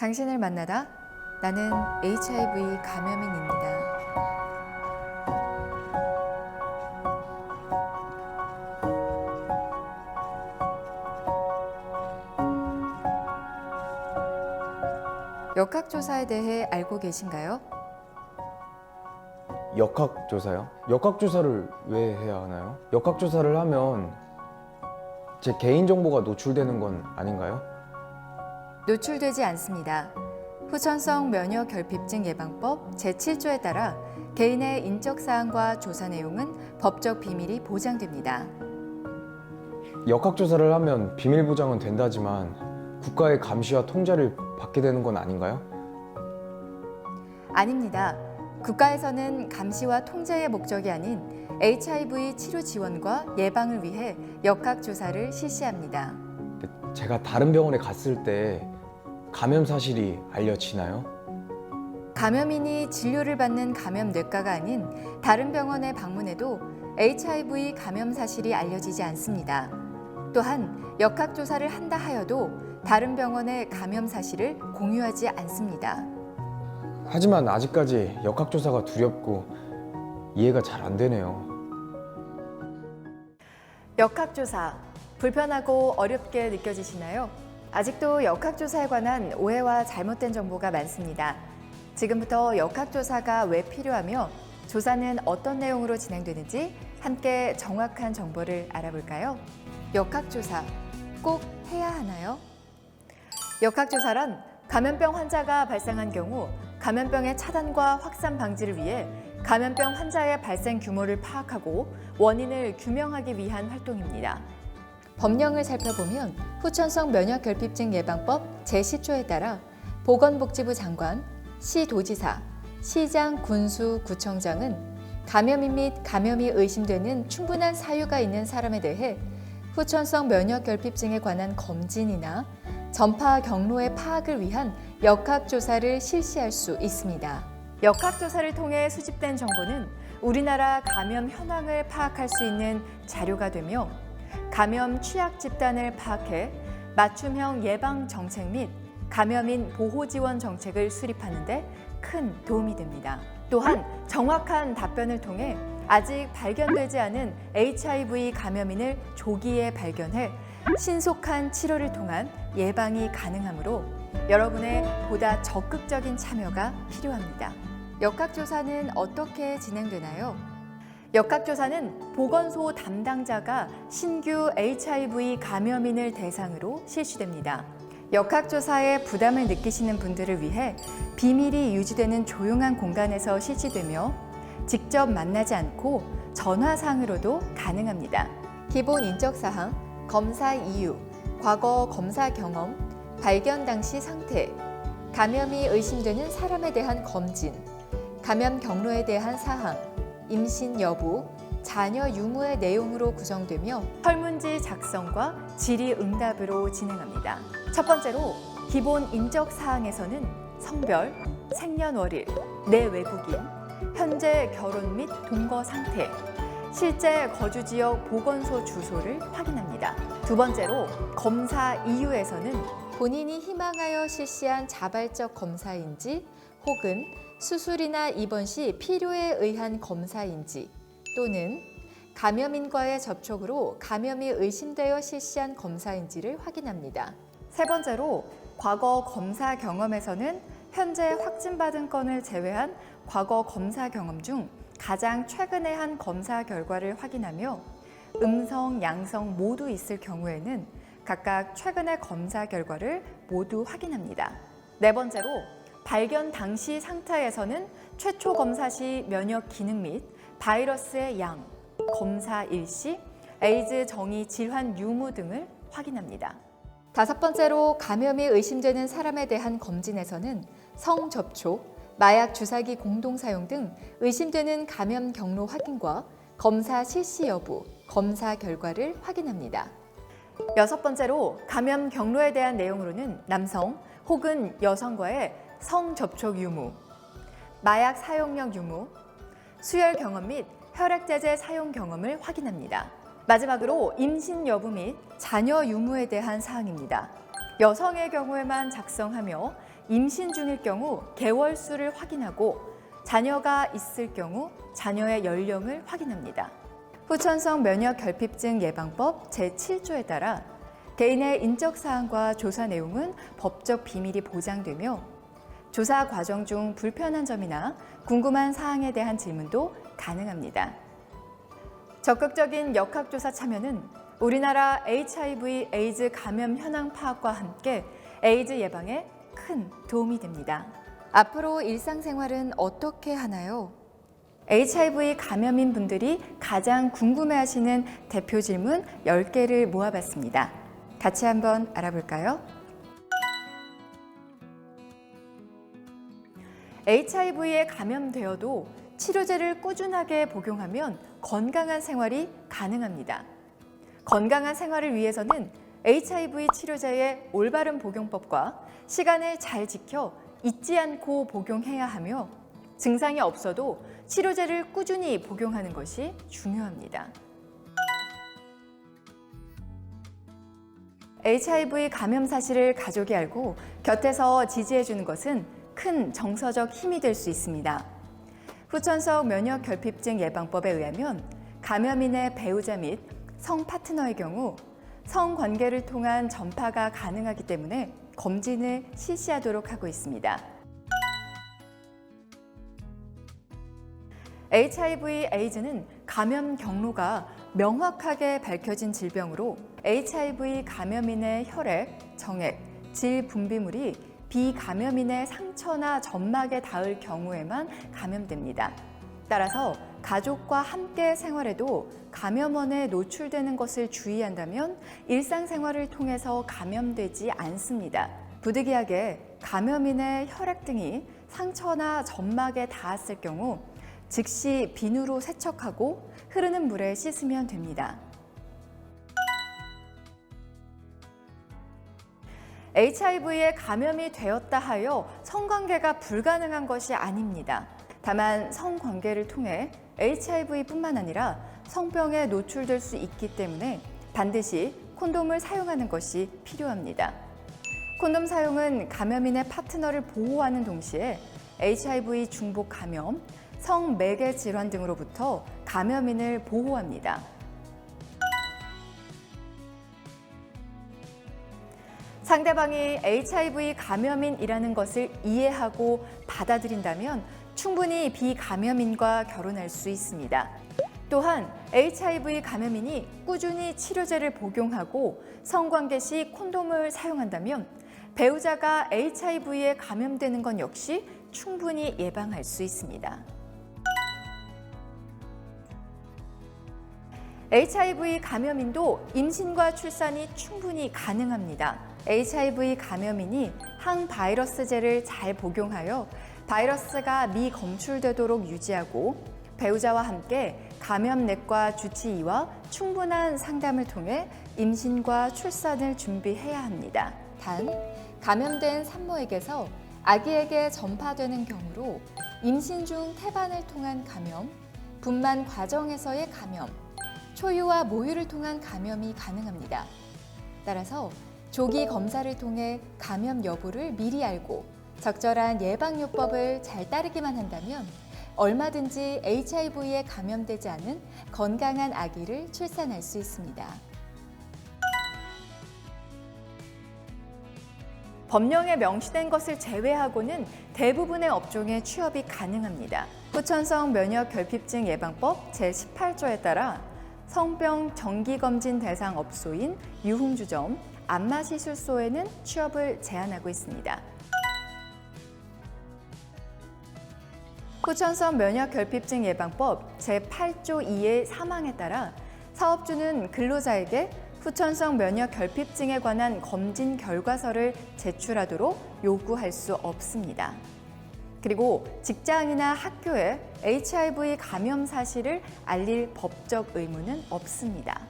당신을 만나다 나는 HIV 감염인입니다. 역학조사에 대해 알고 계신가요? 역학조사요? 역학조사를 왜 해야 하나요? 역학조사를 하면 제 개인정보가 노출되는 건 아닌가요? 노출되지 않습니다. 후천성 면역결핍증 예방법 제7조에 따라 개인의 인적 사항과 조사 내용은 법적 비밀이 보장됩니다. 역학조사를 하면 비밀 보장은 된다지만 국가의 감시와 통제를 받게 되는 건 아닌가요? 아닙니다. 국가에서는 감시와 통제의 목적이 아닌 HIV 치료 지원과 예방을 위해 역학조사를 실시합니다. 제가 다른 병원에 갔을 때 감염 사실이 알려지나요? 감염인이 진료를 받는 감염내과가 아닌 다른 병원에 방문해도 HIV 감염 사실이 알려지지 않습니다. 또한 역학조사를 한다 하여도 다른 병원의 감염 사실을 공유하지 않습니다. 하지만 아직까지 역학조사가 두렵고 이해가 잘 안 되네요. 역학조사, 불편하고 어렵게 느껴지시나요? 아직도 역학조사에 관한 오해와 잘못된 정보가 많습니다. 지금부터 역학조사가 왜 필요하며 조사는 어떤 내용으로 진행되는지 함께 정확한 정보를 알아볼까요? 역학조사, 꼭 해야 하나요? 역학조사란 감염병 환자가 발생한 경우 감염병의 차단과 확산 방지를 위해 감염병 환자의 발생 규모를 파악하고 원인을 규명하기 위한 활동입니다. 법령을 살펴보면 후천성 면역결핍증 예방법 제10조에 따라 보건복지부 장관, 시도지사, 시장, 군수, 구청장은 감염인 및 감염이 의심되는 충분한 사유가 있는 사람에 대해 후천성 면역결핍증에 관한 검진이나 전파 경로의 파악을 위한 역학조사를 실시할 수 있습니다. 역학조사를 통해 수집된 정보는 우리나라 감염 현황을 파악할 수 있는 자료가 되며 감염 취약 집단을 파악해 맞춤형 예방 정책 및 감염인 보호 지원 정책을 수립하는 데 큰 도움이 됩니다. 또한 정확한 답변을 통해 아직 발견되지 않은 HIV 감염인을 조기에 발견해 신속한 치료를 통한 예방이 가능하므로 여러분의 보다 적극적인 참여가 필요합니다. 역학조사는 어떻게 진행되나요? 역학조사는 보건소 담당자가 신규 HIV 감염인을 대상으로 실시됩니다. 역학조사에 부담을 느끼시는 분들을 위해 비밀이 유지되는 조용한 공간에서 실시되며 직접 만나지 않고 전화상으로도 가능합니다. 기본 인적사항, 검사 이유, 과거 검사 경험, 발견 당시 상태, 감염이 의심되는 사람에 대한 검진, 감염 경로에 대한 사항, 임신 여부, 자녀 유무의 내용으로 구성되며 설문지 작성과 질의응답으로 진행합니다. 첫 번째로 기본 인적 사항에서는 성별, 생년월일, 내 외국인, 현재 결혼 및 동거 상태, 실제 거주 지역 보건소 주소를 확인합니다. 두 번째로 검사 이유에서는 본인이 희망하여 실시한 자발적 검사인지 혹은 수술이나 입원 시 필요에 의한 검사인지 또는 감염인과의 접촉으로 감염이 의심되어 실시한 검사인지를 확인합니다. 세 번째로 과거 검사 경험에서는 현재 확진받은 건을 제외한 과거 검사 경험 중 가장 최근에 한 검사 결과를 확인하며 음성, 양성 모두 있을 경우에는 각각 최근의 검사 결과를 모두 확인합니다. 네 번째로 발견 당시 상태에서는 최초 검사 시 면역 기능 및 바이러스의 양, 검사 일시, 에이즈 정의 질환 유무 등을 확인합니다. 다섯 번째로 감염이 의심되는 사람에 대한 검진에서는 성접촉, 마약 주사기 공동 사용 등 의심되는 감염 경로 확인과 검사 실시 여부, 검사 결과를 확인합니다. 여섯 번째로 감염 경로에 대한 내용으로는 남성 혹은 여성과의 성접촉 유무, 마약 사용력 유무, 수혈 경험 및 혈액제제 사용 경험을 확인합니다. 마지막으로 임신 여부 및 자녀 유무에 대한 사항입니다. 여성의 경우에만 작성하며 임신 중일 경우 개월수를 확인하고 자녀가 있을 경우 자녀의 연령을 확인합니다. 후천성 면역 결핍증 예방법 제7조에 따라 개인의 인적 사항과 조사 내용은 법적 비밀이 보장되며 조사 과정 중 불편한 점이나 궁금한 사항에 대한 질문도 가능합니다. 적극적인 역학조사 참여는 우리나라 HIV 에이즈 감염 현황 파악과 함께 에이즈 예방에 큰 도움이 됩니다. 앞으로 일상생활은 어떻게 하나요? HIV 감염인 분들이 가장 궁금해하시는 대표 질문 10개를 모아봤습니다. 같이 한번 알아볼까요? HIV에 감염되어도 치료제를 꾸준하게 복용하면 건강한 생활이 가능합니다. 건강한 생활을 위해서는 HIV 치료제의 올바른 복용법과 시간을 잘 지켜 잊지 않고 복용해야 하며 증상이 없어도 치료제를 꾸준히 복용하는 것이 중요합니다. HIV 감염 사실을 가족이 알고 곁에서 지지해주는 것은 큰 정서적 힘이 될 수 있습니다. 후천성 면역 결핍증 예방법에 의하면 감염인의 배우자 및 성 파트너의 경우 성관계를 통한 전파가 가능하기 때문에 검진을 실시하도록 하고 있습니다. HIV 에이즈는 감염 경로가 명확하게 밝혀진 질병으로 HIV 감염인의 혈액, 정액, 질 분비물이 비감염인의 상처나 점막에 닿을 경우에만 감염됩니다. 따라서 가족과 함께 생활해도 감염원에 노출되는 것을 주의한다면 일상생활을 통해서 감염되지 않습니다. 부득이하게 감염인의 혈액 등이 상처나 점막에 닿았을 경우 즉시 비누로 세척하고 흐르는 물에 씻으면 됩니다. HIV에 감염이 되었다 하여 성관계가 불가능한 것이 아닙니다. 다만 성관계를 통해 HIV뿐만 아니라 성병에 노출될 수 있기 때문에 반드시 콘돔을 사용하는 것이 필요합니다. 콘돔 사용은 감염인의 파트너를 보호하는 동시에 HIV 중복 감염, 성매개 질환 등으로부터 감염인을 보호합니다. 상대방이 HIV 감염인이라는 것을 이해하고 받아들인다면 충분히 비감염인과 결혼할 수 있습니다. 또한 HIV 감염인이 꾸준히 치료제를 복용하고 성관계 시 콘돔을 사용한다면 배우자가 HIV에 감염되는 건 역시 충분히 예방할 수 있습니다. HIV 감염인도 임신과 출산이 충분히 가능합니다. HIV 감염인이 항바이러스제를 잘 복용하여 바이러스가 미검출되도록 유지하고 배우자와 함께 감염내과 주치의와 충분한 상담을 통해 임신과 출산을 준비해야 합니다. 단, 감염된 산모에게서 아기에게 전파되는 경우로 임신 중 태반을 통한 감염, 분만 과정에서의 감염, 초유와 모유를 통한 감염이 가능합니다. 따라서 조기 검사를 통해 감염 여부를 미리 알고 적절한 예방요법을 잘 따르기만 한다면 얼마든지 HIV에 감염되지 않은 건강한 아기를 출산할 수 있습니다. 법령에 명시된 것을 제외하고는 대부분의 업종에 취업이 가능합니다. 후천성 면역 결핍증 예방법 제18조에 따라 성병 정기검진 대상 업소인 유흥주점, 안마시술소에는 취업을 제한하고 있습니다. 후천성 면역 결핍증 예방법 제8조 2의 3항에 따라 사업주는 근로자에게 후천성 면역 결핍증에 관한 검진 결과서를 제출하도록 요구할 수 없습니다. 그리고 직장이나 학교에 HIV 감염 사실을 알릴 법적 의무는 없습니다.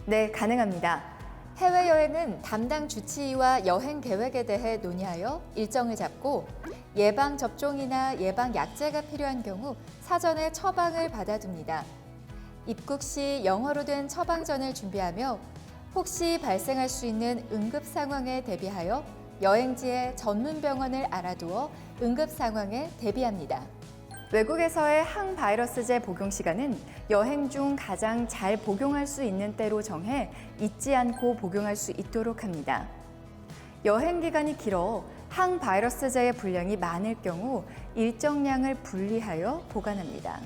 네, 가능합니다. 해외여행은 담당 주치의와 여행 계획에 대해 논의하여 일정을 잡고 예방접종이나 예방약제가 필요한 경우 사전에 처방을 받아둡니다. 입국 시 영어로 된 처방전을 준비하며 혹시 발생할 수 있는 응급 상황에 대비하여 여행지의 전문 병원을 알아두어 응급 상황에 대비합니다. 외국에서의 항바이러스제 복용 시간은 여행 중 가장 잘 복용할 수 있는 때로 정해 잊지 않고 복용할 수 있도록 합니다. 여행 기간이 길어 항바이러스제의 분량이 많을 경우 일정량을 분리하여 보관합니다.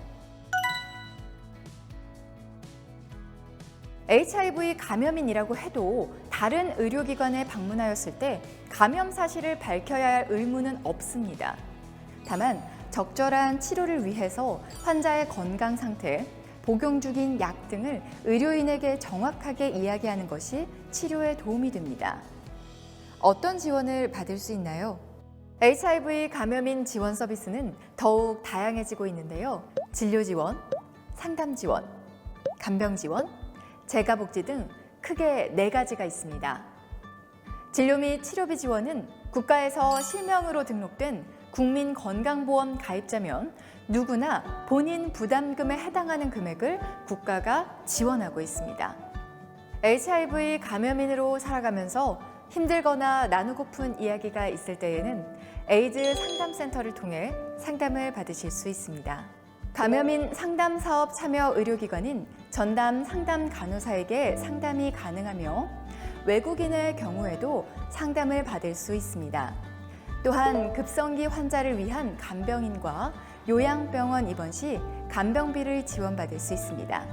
HIV 감염인이라고 해도 다른 의료기관에 방문하였을 때 감염 사실을 밝혀야 할 의무는 없습니다. 다만 적절한 치료를 위해서 환자의 건강 상태, 복용 중인 약 등을 의료인에게 정확하게 이야기하는 것이 치료에 도움이 됩니다. 어떤 지원을 받을 수 있나요? HIV 감염인 지원 서비스는 더욱 다양해지고 있는데요. 진료 지원, 상담 지원, 간병 지원, 재가복지 등 크게 4가지가 있습니다. 진료 및 치료비 지원은 국가에서 실명으로 등록된 국민건강보험 가입자면 누구나 본인 부담금에 해당하는 금액을 국가가 지원하고 있습니다. HIV 감염인으로 살아가면서 힘들거나 나누고픈 이야기가 있을 때에는 에이즈 상담센터를 통해 상담을 받으실 수 있습니다. 감염인 상담 사업 참여 의료기관인 전담 상담 간호사에게 상담이 가능하며 외국인의 경우에도 상담을 받을 수 있습니다. 또한 급성기 환자를 위한 간병인과 요양병원 입원 시 간병비를 지원받을 수 있습니다.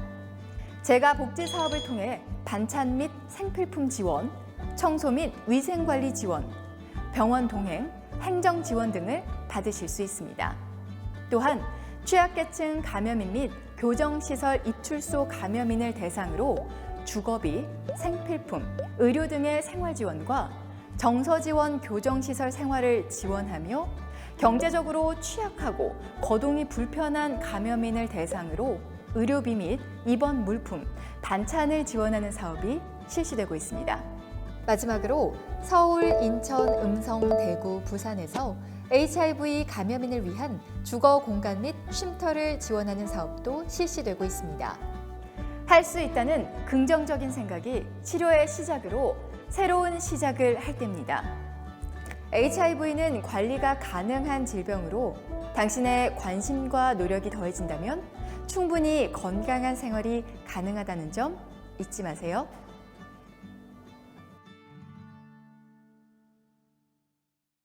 재가 복지 사업을 통해 반찬 및 생필품 지원, 청소 및 위생관리 지원, 병원 동행, 행정 지원 등을 받으실 수 있습니다. 또한 취약계층 감염인 및 교정시설 입출소 감염인을 대상으로 주거비, 생필품, 의료 등의 생활 지원과 정서 지원 교정시설 생활을 지원하며 경제적으로 취약하고 거동이 불편한 감염인을 대상으로 의료비 및 입원 물품, 반찬을 지원하는 사업이 실시되고 있습니다. 마지막으로 서울, 인천, 음성, 대구, 부산에서 HIV 감염인을 위한 주거 공간 및 쉼터를 지원하는 사업도 실시되고 있습니다. 할 수 있다는 긍정적인 생각이 치료의 시작으로 새로운 시작을 할 때입니다. HIV는 관리가 가능한 질병으로 당신의 관심과 노력이 더해진다면 충분히 건강한 생활이 가능하다는 점 잊지 마세요.